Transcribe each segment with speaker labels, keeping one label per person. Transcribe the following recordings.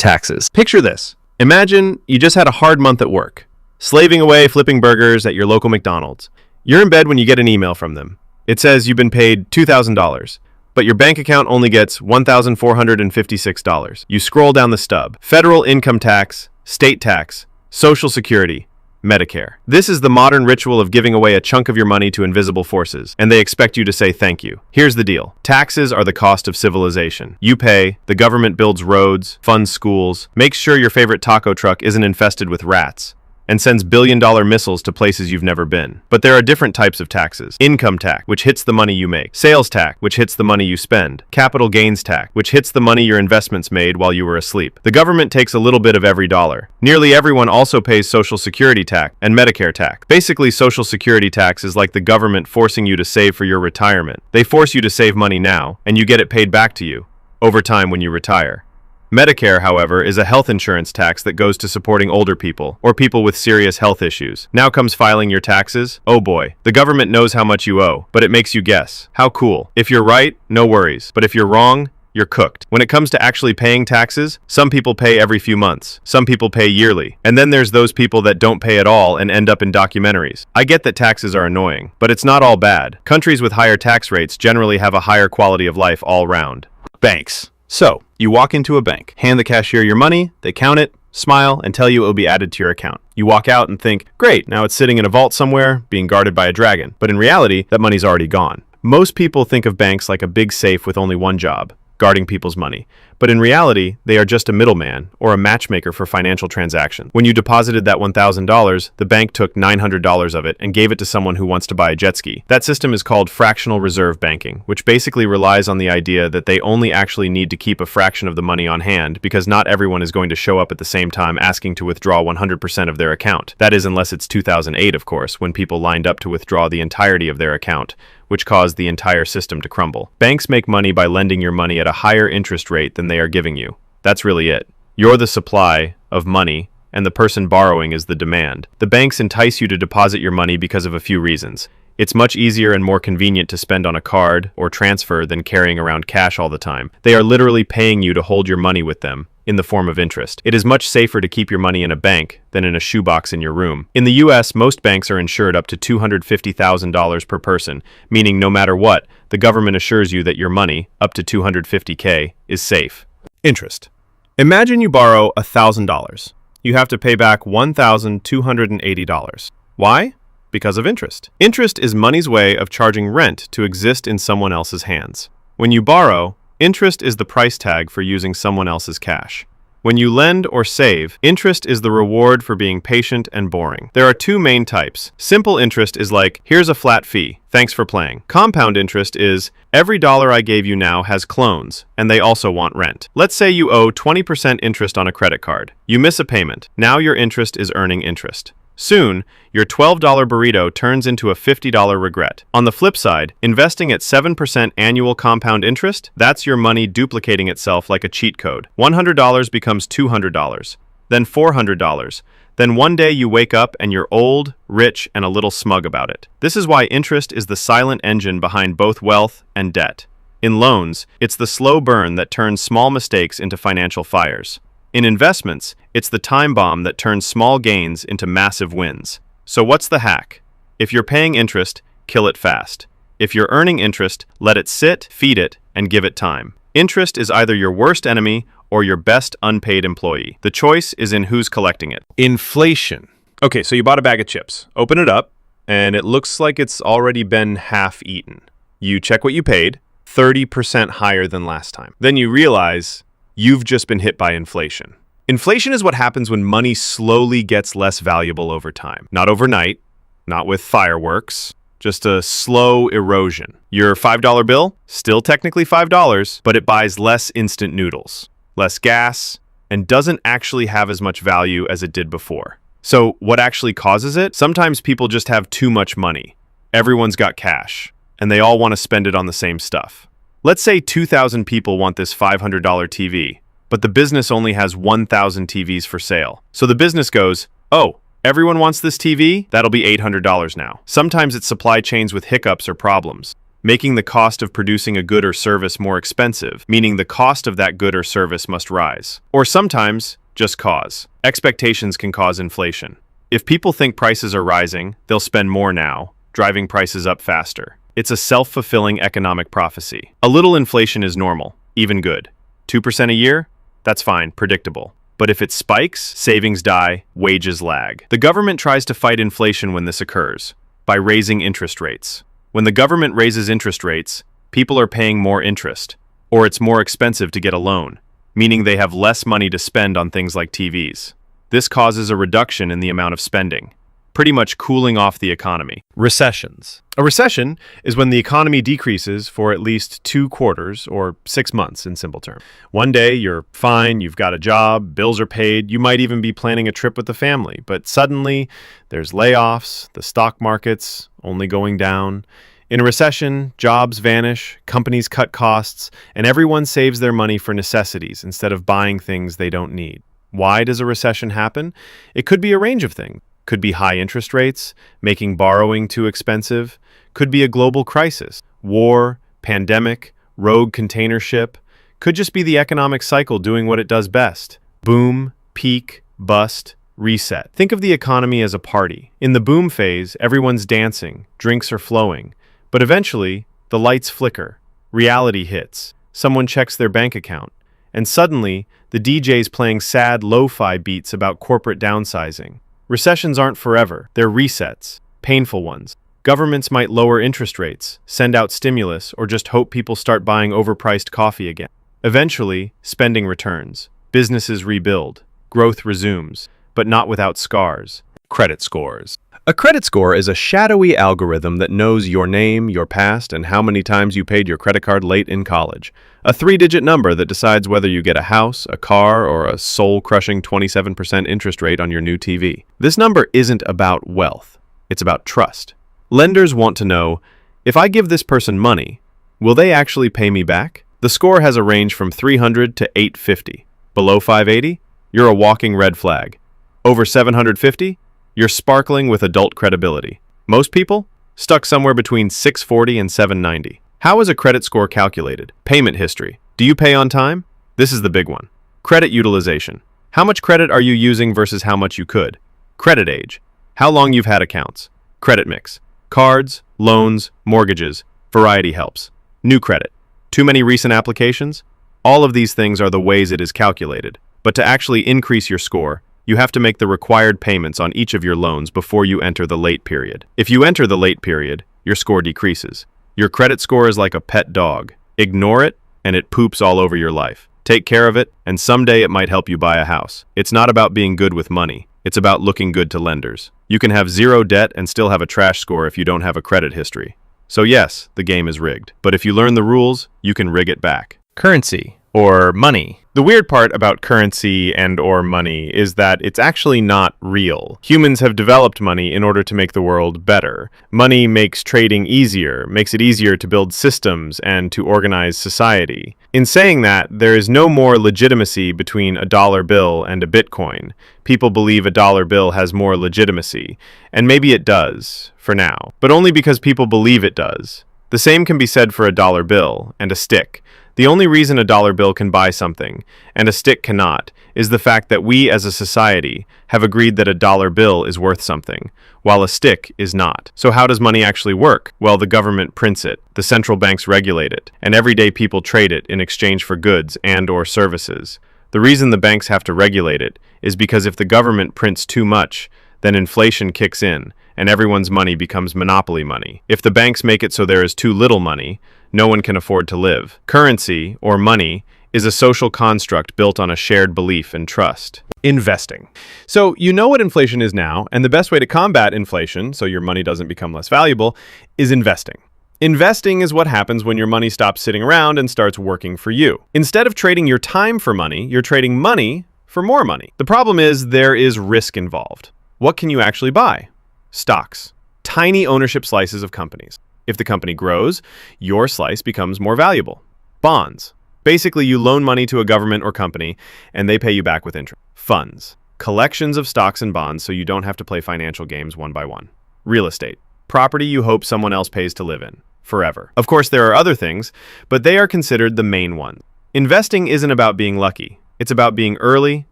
Speaker 1: Taxes.
Speaker 2: Picture this. Imagine you just had a hard month at work, slaving away flipping burgers at your local McDonald's. You're in bed when you get an email from them. It says you've been paid $2,000, but your bank account only gets $1,456. You scroll down the stub. Federal income tax, state tax, Social Security, Medicare. This is the modern ritual of giving away a chunk of your money to invisible forces, and they expect you to say thank you. Here's the deal. Taxes are the cost of civilization. You pay, the government builds roads, funds schools, makes sure your favorite taco truck isn't infested with rats, and sends billion-dollar missiles to places you've never been. But there are different types of taxes. Income tax, which hits the money you make. Sales tax, which hits the money you spend. Capital gains tax, which hits the money your investments made while you were asleep. The government takes a little bit of every dollar. Nearly everyone also pays Social Security tax and Medicare tax. Basically, Social Security tax is like the government forcing you to save for your retirement. They force you to save money now, and you get it paid back to you over time when you retire. Medicare, however, is a health insurance tax that goes to supporting older people or people with serious health issues. Now comes filing your taxes. Oh boy, the government knows how much you owe, but it makes you guess. How cool. If you're right, no worries. But if you're wrong, you're cooked. When it comes to actually paying taxes, some people pay every few months. Some people pay yearly. And then there's those people that don't pay at all and end up in documentaries. I get that taxes are annoying, but it's not all bad. Countries with higher tax rates generally have a higher quality of life all round. Banks. So, you walk into a bank, hand the cashier your money, they count it, smile, and tell you it will be added to your account. You walk out and think, great, now it's sitting in a vault somewhere, being guarded by a dragon. But in reality, that money's already gone. Most people think of banks like a big safe with only one job, guarding people's money. But in reality, they are just a middleman or a matchmaker for financial transactions. When you deposited that $1,000, the bank took $900 of it and gave it to someone who wants to buy a jet ski. That system is called fractional reserve banking, which basically relies on the idea that they only actually need to keep a fraction of the money on hand because not everyone is going to show up at the same time asking to withdraw 100% of their account. That is, unless it's 2008, of course, when people lined up to withdraw the entirety of their account, which caused the entire system to crumble. Banks make money by lending your money at a higher interest rate than they are giving you. That's really it. You're the supply of money, and the person borrowing is the demand. The banks entice you to deposit your money because of a few reasons. It's much easier and more convenient to spend on a card or transfer than carrying around cash all the time. They are literally paying you to hold your money with them in the form of interest. It is much safer to keep your money in a bank than in a shoebox in your room. In the US, most banks are insured up to $250,000 per person, meaning no matter what, the government assures you that your money, up to $250K, is safe. Interest. Imagine you borrow $1,000. You have to pay back $1,280. Why? Because of interest. Interest is money's way of charging rent to exist in someone else's hands. When you borrow, interest is the price tag for using someone else's cash. When you lend or save, interest is the reward for being patient and boring. There are two main types. Simple interest is like, here's a flat fee, thanks for playing. Compound interest is, every dollar I gave you now has clones, and they also want rent. Let's say you owe 20% interest on a credit card. You miss a payment. Now your interest is earning interest. Soon, your $12 burrito turns into a $50 regret. On the flip side, investing at 7% annual compound interest, that's your money duplicating itself like a cheat code. $100 becomes $200, then $400. Then one day you wake up and you're old, rich, and a little smug about it. This is why interest is the silent engine behind both wealth and debt. In loans, it's the slow burn that turns small mistakes into financial fires. In investments, it's the time bomb that turns small gains into massive wins. So what's the hack? If you're paying interest, kill it fast. If you're earning interest, let it sit, feed it, and give it time. Interest is either your worst enemy or your best unpaid employee. The choice is in who's collecting it. Inflation. Okay, so you bought a bag of chips. Open it up, and it looks like it's already been half eaten. You check what you paid, 30% higher than last time. Then you realize you've just been hit by inflation. Inflation is what happens when money slowly gets less valuable over time. Not overnight, not with fireworks, just a slow erosion. Your $5 bill, still technically $5, but it buys less instant noodles, less gas, and doesn't actually have as much value as it did before. So what actually causes it? Sometimes people just have too much money. Everyone's got cash, and they all want to spend it on the same stuff. Let's say 2,000 people want this $500 TV, but the business only has 1,000 TVs for sale. So the business goes, oh, everyone wants this TV? That'll be $800 now. Sometimes it's supply chains with hiccups or problems. making the cost of producing a good or service more expensive, meaning the cost of that good or service must rise. Or sometimes, just cause. Expectations can cause inflation. If people think prices are rising, they'll spend more now, driving prices up faster. It's a self-fulfilling economic prophecy. A little inflation is normal, even good. 2% a year? That's fine, predictable. But if it spikes, savings die, wages lag. The government tries to fight inflation when this occurs, by raising interest rates. When the government raises interest rates, people are paying more interest, or it's more expensive to get a loan, meaning they have less money to spend on things like TVs. This causes a reduction in the amount of spending, pretty much cooling off the economy. Recessions. A recession is when the economy decreases for at least 2 quarters or 6 months in simple terms. One day you're fine, you've got a job, bills are paid, you might even be planning a trip with the family, but suddenly there's layoffs, the stock market's only going down. In a recession, jobs vanish, companies cut costs, and everyone saves their money for necessities instead of buying things they don't need. Why does a recession happen? It could be a range of things. Could be high interest rates, making borrowing too expensive. Could be a global crisis, war, pandemic, rogue container ship. Could just be the economic cycle doing what it does best. Boom, peak, bust, reset. Think of the economy as a party. In the boom phase, everyone's dancing, drinks are flowing. But eventually, the lights flicker, reality hits, someone checks their bank account, and suddenly, the DJ's playing sad lo-fi beats about corporate downsizing. Recessions aren't forever, they're resets, painful ones. Governments might lower interest rates, send out stimulus, or just hope people start buying overpriced coffee again. Eventually, spending returns, businesses rebuild, growth resumes, but not without scars. Credit scores. A credit score is a shadowy algorithm that knows your name, your past, and how many times you paid your credit card late in college. A 3-digit number that decides whether you get a house, a car, or a soul-crushing 27% interest rate on your new TV. This number isn't about wealth. It's about trust. Lenders want to know, if I give this person money, will they actually pay me back? The score has a range from 300 to 850. Below 580? You're a walking red flag. Over 750? You're sparkling with adult credibility. Most people? Stuck somewhere between 640 and 790. How is a credit score calculated? Payment history. Do you pay on time? This is the big one. Credit utilization. How much credit are you using versus how much you could? Credit age. How long you've had accounts. Credit mix. Cards, loans, mortgages. Variety helps. New credit. Too many recent applications? All of these things are the ways it is calculated. But to actually increase your score, you have to make the required payments on each of your loans before you enter the late period. If you enter the late period, your score decreases. Your credit score is like a pet dog. Ignore it, and it poops all over your life. Take care of it, and someday it might help you buy a house. It's not about being good with money. It's about looking good to lenders. You can have 0 debt and still have a trash score if you don't have a credit history. So yes, the game is rigged. But if you learn the rules, you can rig it back. Currency, or money. The weird part about currency and or money is that it's actually not real. Humans have developed money in order to make the world better. Money makes trading easier, makes it easier to build systems and to organize society. In saying that, there is no more legitimacy between a dollar bill and a Bitcoin. People believe a dollar bill has more legitimacy, and maybe it does, for now, but only because people believe it does. The same can be said for a dollar bill and a stick. The only reason a dollar bill can buy something, and a stick cannot, is the fact that we as a society have agreed that a dollar bill is worth something, while a stick is not. So how does money actually work? Well, the government prints it, the central banks regulate it, and everyday people trade it in exchange for goods and or services. The reason the banks have to regulate it is because if the government prints too much, then inflation kicks in, and everyone's money becomes monopoly money. If the banks make it so there is too little money, no one can afford to live. Currency, or money, is a social construct built on a shared belief and trust. Investing. So you know what inflation is now, and the best way to combat inflation, so your money doesn't become less valuable, is investing. Investing is what happens when your money stops sitting around and starts working for you. Instead of trading your time for money, you're trading money for more money. The problem is there is risk involved. What can you actually buy? Stocks. Tiny ownership slices of companies. If the company grows, your slice becomes more valuable. Bonds. Basically, you loan money to a government or company, and they pay you back with interest. Funds. Collections of stocks and bonds so you don't have to play financial games one by one. Real estate. Property you hope someone else pays to live in. forever. Of course, there are other things, but they are considered the main ones. Investing isn't about being lucky. It's about being early,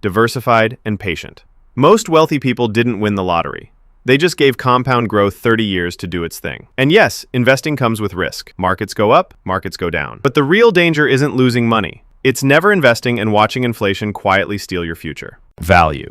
Speaker 2: diversified, and patient. Most wealthy people didn't win the lottery. They just gave compound growth 30 years to do its thing. And yes, investing comes with risk. Markets go up, markets go down. But the real danger isn't losing money. It's never investing and watching inflation quietly steal your future. Value.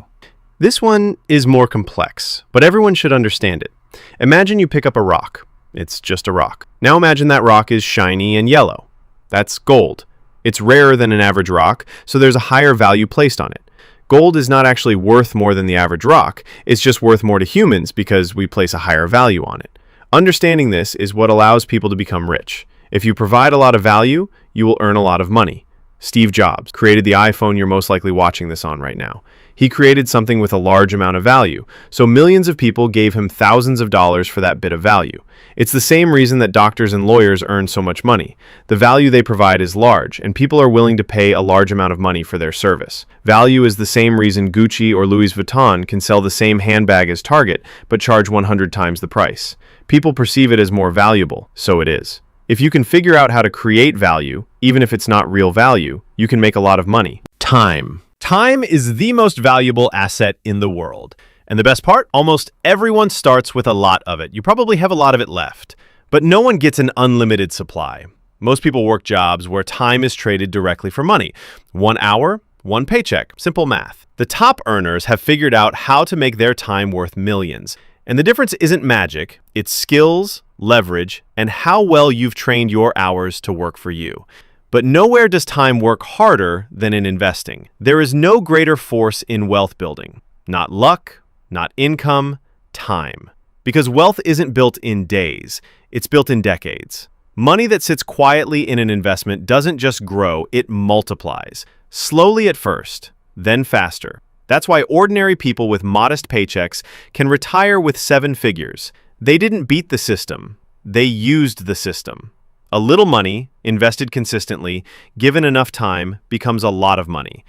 Speaker 2: This one is more complex, but everyone should understand it. Imagine you pick up a rock. It's just a rock. Now imagine that rock is shiny and yellow. That's gold. It's rarer than an average rock, so there's a higher value placed on it. Gold is not actually worth more than the average rock, it's just worth more to humans because we place a higher value on it. Understanding this is what allows people to become rich. If you provide a lot of value, you will earn a lot of money. Steve Jobs created the iPhone you're most likely watching this on right now. He created something with a large amount of value, so millions of people gave him thousands of dollars for that bit of value. It's the same reason that doctors and lawyers earn so much money. The value they provide is large, and people are willing to pay a large amount of money for their service. Value is the same reason Gucci or Louis Vuitton can sell the same handbag as Target, but charge 100 times the price. People perceive it as more valuable, so it is. If you can figure out how to create value, even if it's not real value, you can make a lot of money. Time. Time is the most valuable asset in the world. And the best part, almost everyone starts with a lot of it. You probably have a lot of it left. But no one gets an unlimited supply. Most people work jobs where time is traded directly for money. 1 hour, 1 paycheck. Simple math. The top earners have figured out how to make their time worth millions. And the difference isn't magic, it's skills, leverage, and how well you've trained your hours to work for you. But nowhere does time work harder than in investing. There is no greater force in wealth building. Not luck, not income, time. Because wealth isn't built in days, it's built in decades. Money that sits quietly in an investment doesn't just grow, it multiplies. Slowly at first, then faster. That's why ordinary people with modest paychecks can retire with 7 figures. They didn't beat the system, they used the system. A little money, invested consistently, given enough time, becomes a lot of money.